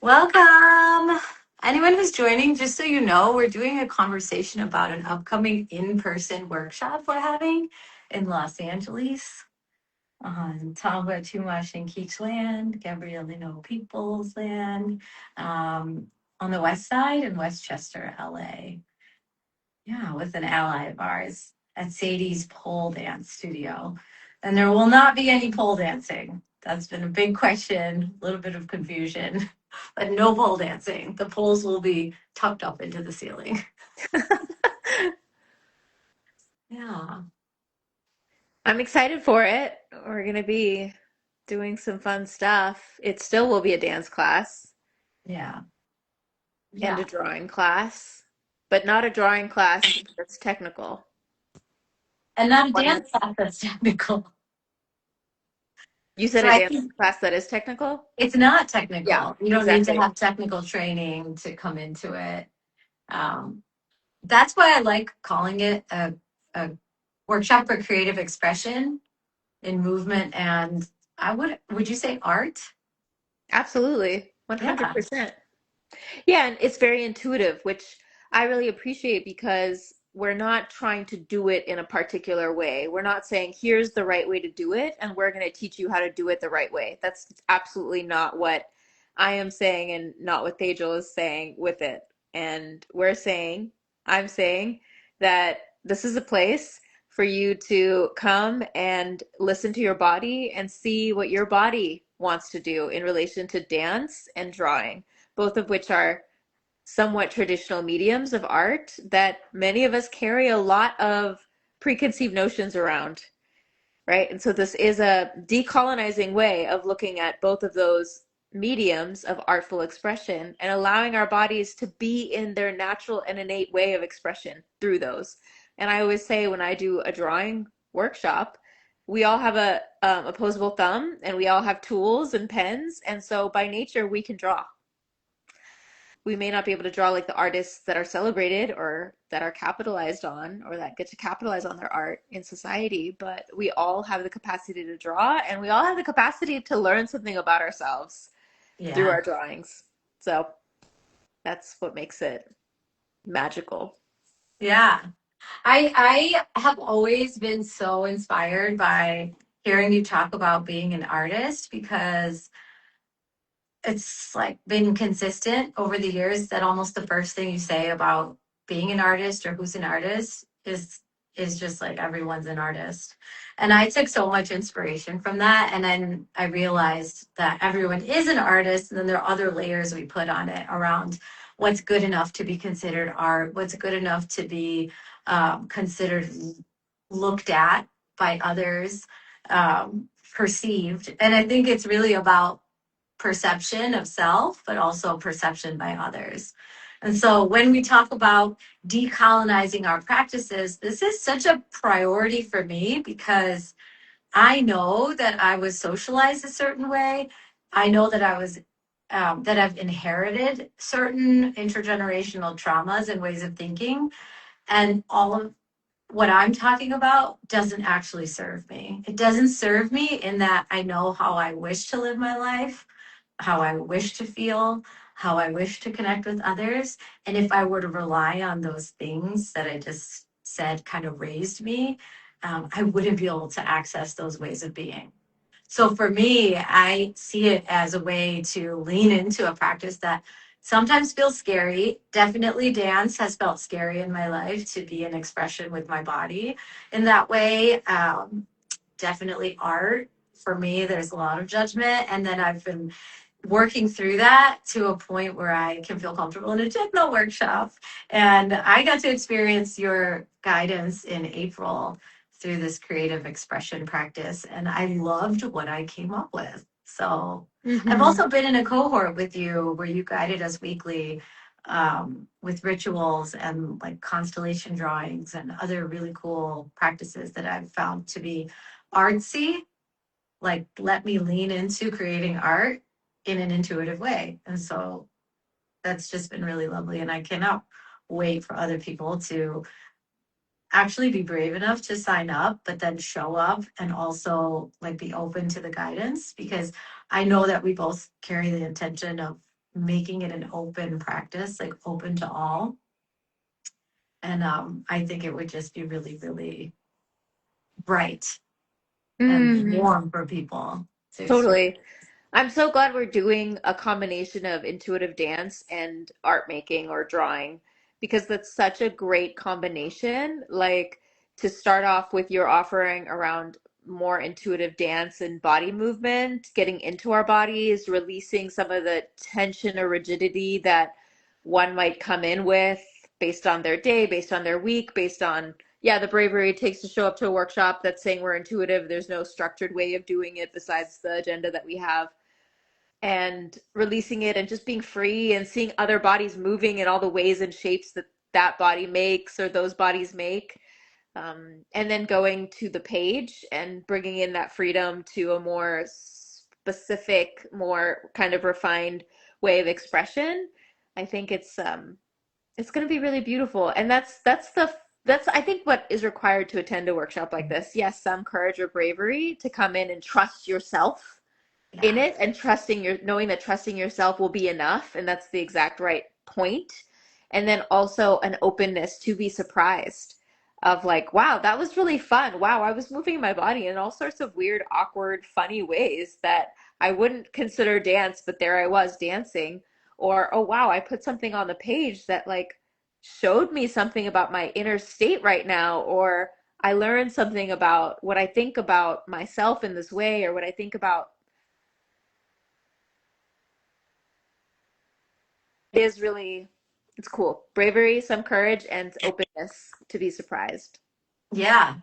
Welcome. Anyone who's joining, just so you know, we're doing a conversation about an upcoming in-person workshop we're having in Los Angeles on Tongva Chumash and Keach land, Gabrielino Peoples land, on the west side in Westchester, LA. Yeah, with an ally of ours at Sadie's pole dance studio. And there will not be any pole dancing. That's been a big question, a little bit of confusion, but no pole dancing. The poles will be tucked up into the ceiling. Yeah. I'm excited for it. We're going to be doing some fun stuff. It still will be a dance class Yeah. and Yeah. a drawing class, but not a drawing class that's technical. And not a One dance that's, class that's technical. you said So a I dance think class that is technical? it's not Yeah, technical. You don't need to exactly. have technical training to come into it. Um, that's why I like calling it a workshop for creative expression in movement and would you say art? Absolutely. Yeah. 100%. Yeah, and it's very intuitive, which I really appreciate because we're not trying to do it in a particular way. We're not saying, here's the right way to do it, and we're going to teach you how to do it the right way. That's absolutely not what I am saying and not what Tejal is saying with it. And I'm saying that this is a place for you to come and listen to your body and see what your body wants to do in relation to dance and drawing, both of which are somewhat traditional mediums of art that many of us carry a lot of preconceived notions around, right? And so this is a decolonizing way of looking at both of those mediums of artful expression and allowing our bodies to be in their natural and innate way of expression through those. And I always say when I do a drawing workshop, we all have a opposable thumb and we all have tools and pens, and so by nature we can draw. We may not be able to draw like the artists that are celebrated or that are capitalized on or that get to capitalize on their art in society, but we all have the capacity to draw and we all have the capacity to learn something about ourselves through Yeah. our drawings. So that's what makes it magical. Yeah. I have always been so inspired by hearing you talk about being an artist because it's like been consistent over the years that almost the first thing you say about being an artist or who's an artist is just like everyone's an artist. And I took so much inspiration from that, and then I realized that everyone is an artist, and then there are other layers we put on it around what's good enough to be considered art, what's good enough to be considered looked at by others, perceived. And I think it's really about perception of self, but also perception by others. And so when we talk about decolonizing our practices, this is such a priority for me because I know that I was socialized a certain way. I know that that I've inherited certain intergenerational traumas and ways of thinking. And all of what I'm talking about doesn't actually serve me. It doesn't serve me in that I know how I wish to live my life, how I wish to feel, how I wish to connect with others. And if I were to rely on those things that I just said kind of raised me, I wouldn't be able to access those ways of being. So for me, I see it as a way to lean into a practice that sometimes feels scary. Definitely dance has felt scary in my life to be an expression with my body in that way. Definitely art. For me, there's a lot of judgment. And then I've been working through that to a point where I can feel comfortable in a techno workshop. And I got to experience your guidance in April through this creative expression practice. And I loved what I came up with. So I've Mm-hmm. also been in a cohort with you where you guided us weekly with rituals and like constellation drawings and other really cool practices that I've found to be artsy, like let me lean into creating art in an intuitive way. And so that's just been really lovely. And I cannot wait for other people to actually be brave enough to sign up, but then show up and also like be open to the guidance because I know that we both carry the intention of making it an open practice, like open to all. And I think it would just be really, really bright and Mm, warm for people to experience. totally. I'm so glad we're doing a combination of intuitive dance and art making or drawing because that's such a great combination. Like to start off with your offering around more intuitive dance and body movement, getting into our bodies, releasing some of the tension or rigidity that one might come in with based on their day, based on their week, based on, yeah, the bravery it takes to show up to a workshop that's saying we're intuitive. There's no structured way of doing it besides the agenda that we have, and releasing it and just being free and seeing other bodies moving in all the ways and shapes that that body makes or those bodies make. And then going to the page and bringing in that freedom to a more specific, more kind of refined way of expression. I think it's going to be really beautiful. And that's I think what is required to attend a workshop like this. Yes, some courage or bravery to come in and trust yourself in Yeah. it, and trusting your knowing that trusting yourself will be enough, and that's the exact right point. And then also an openness to be surprised of like, wow, that was really fun. Wow, I was moving my body in all sorts of weird, awkward, funny ways that I wouldn't consider dance, but there I was dancing. Or, oh wow, I put something on the page that like showed me something about my inner state right now, or I learned something about what I think about myself in this way, or what I think about. It is really, it's cool. Bravery, some courage, and openness to be surprised. Yeah.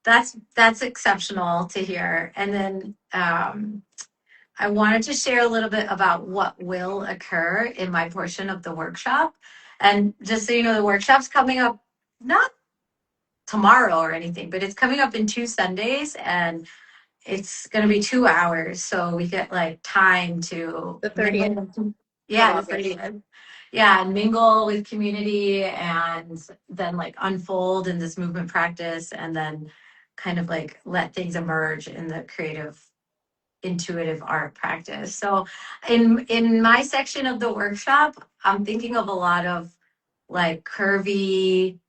That's exceptional to hear. And then I wanted to share a little bit about what will occur in my portion of the workshop. And just so you know, the workshop's coming up not tomorrow or anything, but it's coming up in 2 Sundays, and it's going to be 2 hours. So we get like time to The 30th mingle. of Yeah, the August. 30th. Yeah, and mingle with community and then like unfold in this movement practice and then kind of like let things emerge in the creative intuitive art practice. So in my section of the workshop, I'm thinking of a lot of like curvy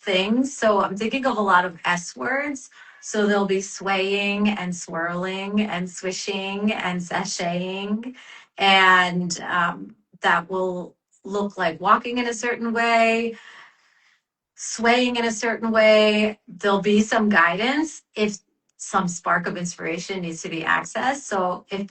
things. So I'm thinking of a lot of S words. So they'll be swaying and swirling and swishing and sashaying. And that will look like walking in a certain way, swaying in a certain way. There'll be some guidance if some spark of inspiration needs to be accessed. So if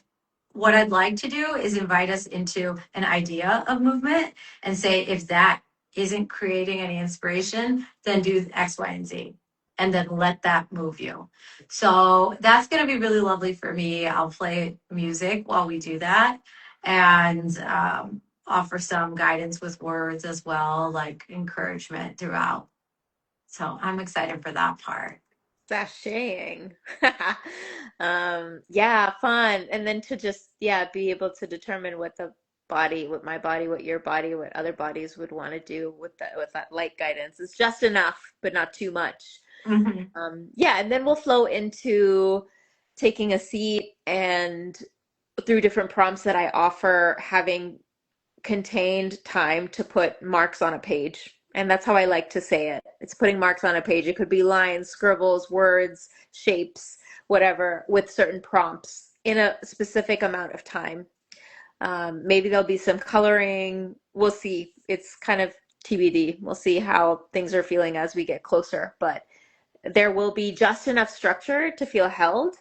what I'd like to do is invite us into an idea of movement and say, if that isn't creating any inspiration, then do X, Y, and Z. And then let that move you. So that's going to be really lovely for me. I'll play music while we do that and offer some guidance with words as well, like encouragement throughout. So I'm excited for that part. Sashaying. Yeah, fun. And then to just, yeah, be able to determine what the body, what my body, what your body, what other bodies would want to do with that light guidance is just enough, but not too much. Mhm. Yeah, and then we'll flow into taking a seat and through different prompts that I offer, having contained time to put marks on a page. And that's how I like to say it. It's putting marks on a page. It could be lines, scribbles, words, shapes, whatever, with certain prompts in a specific amount of time. Maybe there'll be some coloring. We'll see. It's kind of TBD. We'll see how things are feeling as we get closer. But there will be just enough structure to feel held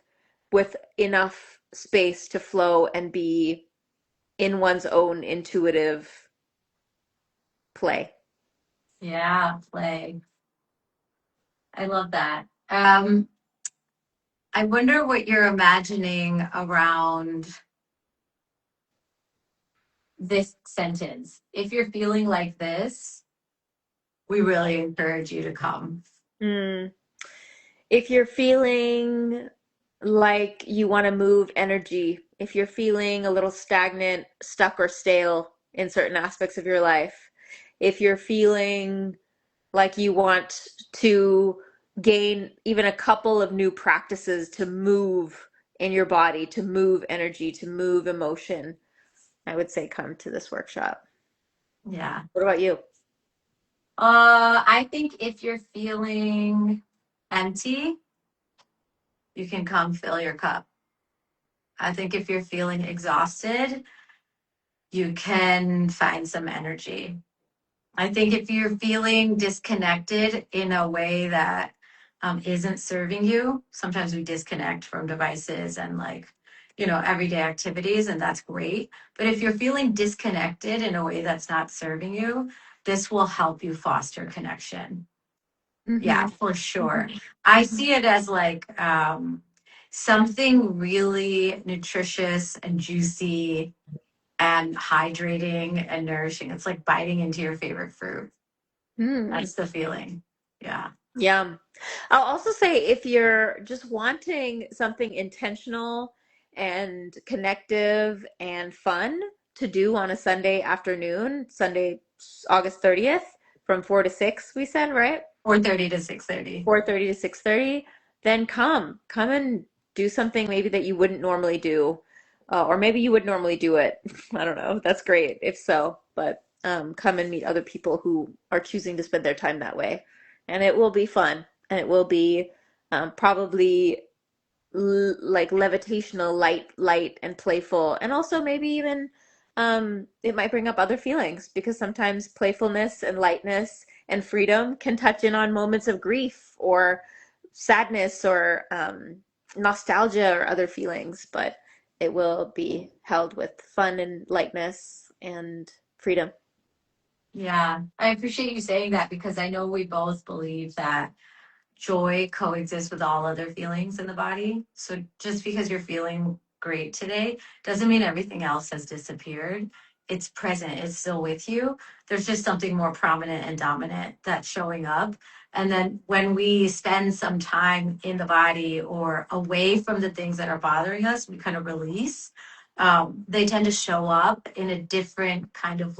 with enough space to flow and be in one's own intuitive play. Yeah, play. I love that. I wonder what you're imagining around this sentence. If you're feeling like this, we really encourage you to come. Mm. If you're feeling like you want to move energy, if you're feeling a little stagnant, stuck, or stale in certain aspects of your life, if you're feeling like you want to gain even a couple of new practices to move in your body, to move energy, to move emotion, I would say come to this workshop. Yeah. What about you? I think if you're feeling empty, you can come fill your cup. I think if you're feeling exhausted, you can find some energy. I think if you're feeling disconnected in a way that isn't serving you, sometimes we disconnect from devices and everyday activities, and that's great. But if you're feeling disconnected in a way that's not serving you, this will help you foster connection. Yeah, Mm-hmm. for sure. Mm-hmm. I see it as something really nutritious and juicy and hydrating and nourishing. It's like biting into your favorite fruit. Mm. That's the feeling. Yeah. Yeah. I'll also say if you're just wanting something intentional and connective and fun to do on a Sunday afternoon, Sunday, August 30th from 4 to 6, we said, right? 4:30 to 6:30. 4:30 to 6:30, then come and do something maybe that you wouldn't normally do, or maybe you would normally do it. I don't know. That's great if so, but come and meet other people who are choosing to spend their time that way, and it will be fun, and it will be probably like levitational, light and playful, and also maybe even it might bring up other feelings because sometimes playfulness and lightness and freedom can touch in on moments of grief or sadness or nostalgia or other feelings, but it will be held with fun and lightness and freedom. Yeah. I appreciate you saying that because I know we both believe that joy coexists with all other feelings in the body. So just because you're feeling great today doesn't mean everything else has disappeared. It's present, it's still with you. There's just something more prominent and dominant that's showing up. And then when we spend some time in the body or away from the things that are bothering us, we kind of release. They tend to show up in a different kind of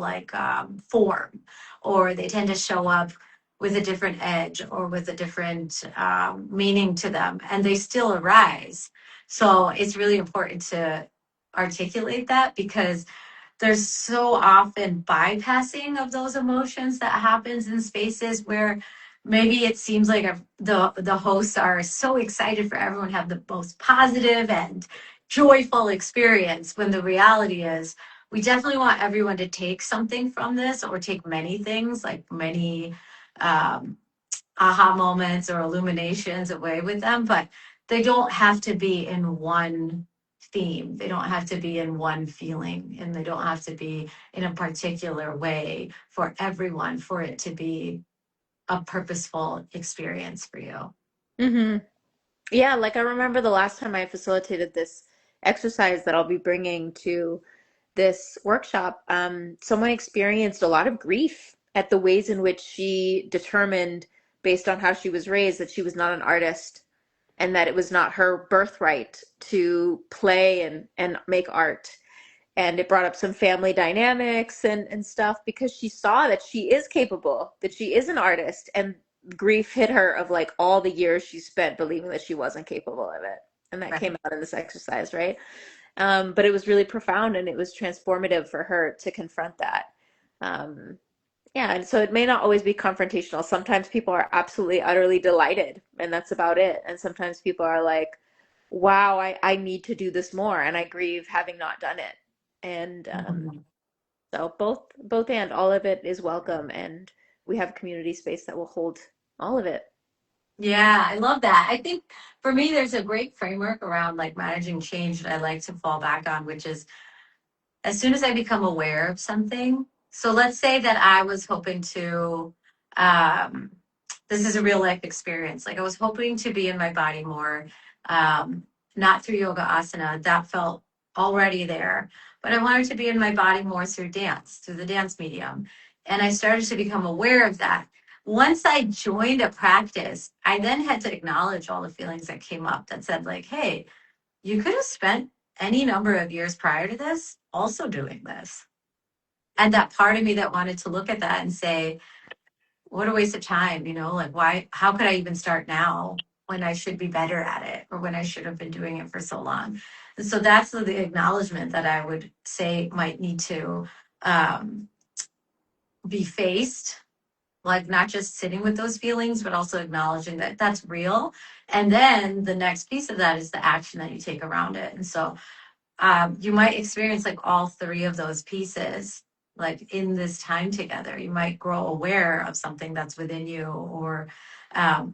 form, or they tend to show up with a different edge or with a different meaning to them, and they still arise. So it's really important to articulate that because there's so often bypassing of those emotions that happens in spaces where maybe it seems like the hosts are so excited for everyone to have the most positive and joyful experience when the reality is we definitely want everyone to take something from this or take many things, like many um, aha moments or illuminations away with them, but they don't have to be in one theme. They don't have to be in one feeling, and they don't have to be in a particular way for everyone for it to be a purposeful experience for you. Hmm. Yeah, like I remember the last time I facilitated this exercise that I'll be bringing to this workshop, someone experienced a lot of grief at the ways in which she determined, based on how she was raised, that she was not an artist and that it was not her birthright to play and make art. And it brought up some family dynamics and stuff because she saw that she is capable, that she is an artist, and grief hit her of like all the years she spent believing that she wasn't capable of it. And that Right. came out in this exercise, right? But it was really profound and it was transformative for her to confront that. Um, yeah, and so it may not always be confrontational. Sometimes people are absolutely, utterly delighted, and that's about it. And sometimes people are like, wow, I need to do this more, and I grieve having not done it. And Mhm. so both and all of it is welcome, and we have a community space that will hold all of it. Yeah, I love that. I think for me, there's a great framework around like managing change that I like to fall back on, which is as soon as I become aware of something. So let's say that I was hoping to, um, this is a real life experience. Like I was hoping to be in my body more, um, not through yoga asana, that felt already there, but I wanted to be in my body more through dance, through the dance medium. And I started to become aware of that. Once I joined a practice, I then had to acknowledge all the feelings that came up that said, like, hey, you could have spent any number of years prior to this also doing this. And that part of me that wanted to look at that and say, what a waste of time, like why, how could I even start now when I should be better at it or when I should have been doing it for so long? And so that's the acknowledgement that I would say might need to um, be faced, like not just sitting with those feelings, but also acknowledging that that's real. And then the next piece of that is the action that you take around it. And so you might experience like all three of those pieces like in this time together. You might grow aware of something that's within you, or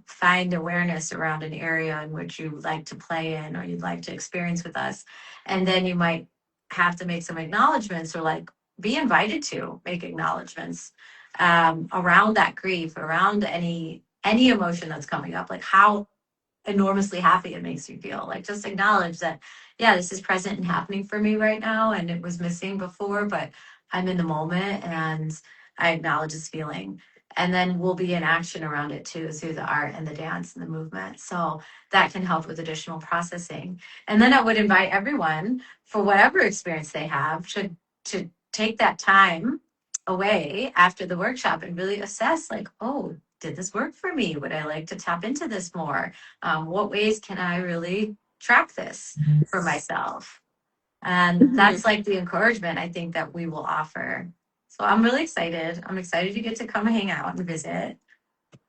find awareness around an area in which you like to play in or you'd like to experience with us. And then you might have to make some acknowledgments, or like be invited to make acknowledgments around that grief, around any emotion that's coming up, like how enormously happy it makes you feel. Like just acknowledge that, yeah, this is present and happening for me right now, and it was missing before, but I'm in the moment and I acknowledge this feeling. And then we'll be in action around it too, through the art and the dance and the movement. So that can help with additional processing. And then I would invite everyone, for whatever experience they have, to take that time away after the workshop and really assess, like, oh, did this work for me? Would I like to tap into this more? What ways can I really track this for myself? And that's like the encouragement I think that we will offer. So I'm really excited. I'm excited to get to come hang out and visit.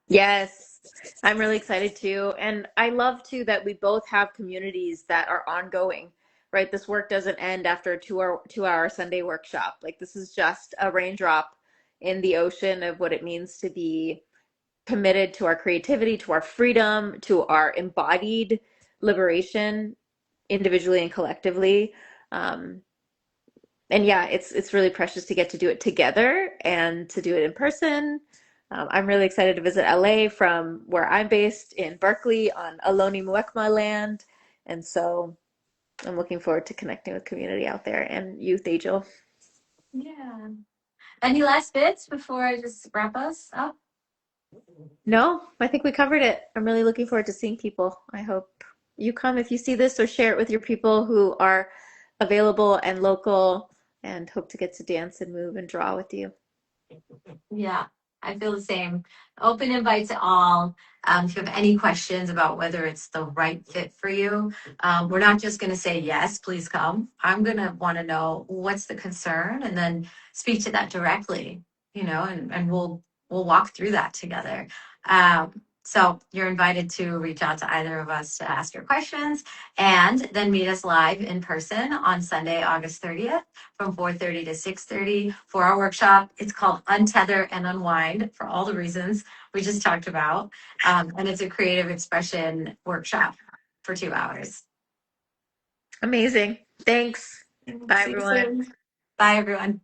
Yes, I'm really excited too. And I love too that we both have communities that are ongoing, right? This work doesn't end after a 2 hour Sunday workshop. Like this is just a raindrop in the ocean of what it means to be committed to our creativity, to our freedom, to our embodied liberation individually and collectively. Um, and yeah, it's really precious to get to do it together and to do it in person. I'm really excited to visit LA from where I'm based in Berkeley on Ohlone Muwekma land. And so I'm looking forward to connecting with community out there and you, Tejal. Yeah. Any last bits before I just wrap us up? No, I think we covered it. I'm really looking forward to seeing people. I hope you come if you see this, or share it with your people who are available and local, and hope to get to dance and move and draw with you. Yeah, I feel the same. Open invite to all. If you have any questions about whether it's the right fit for you, we're not just going to say, yes, please come. I'm going to want to know what's the concern, and then speak to that directly, and we'll walk through that together. So you're invited to reach out to either of us to ask your questions, and then meet us live in person on Sunday, August 30th from 4:30 to 6:30 for our workshop. It's called Untether and Unwind, for all the reasons we just talked about. And it's a creative expression workshop for 2 hours. Amazing. Thanks. Bye, See you everyone. soon. Bye, everyone.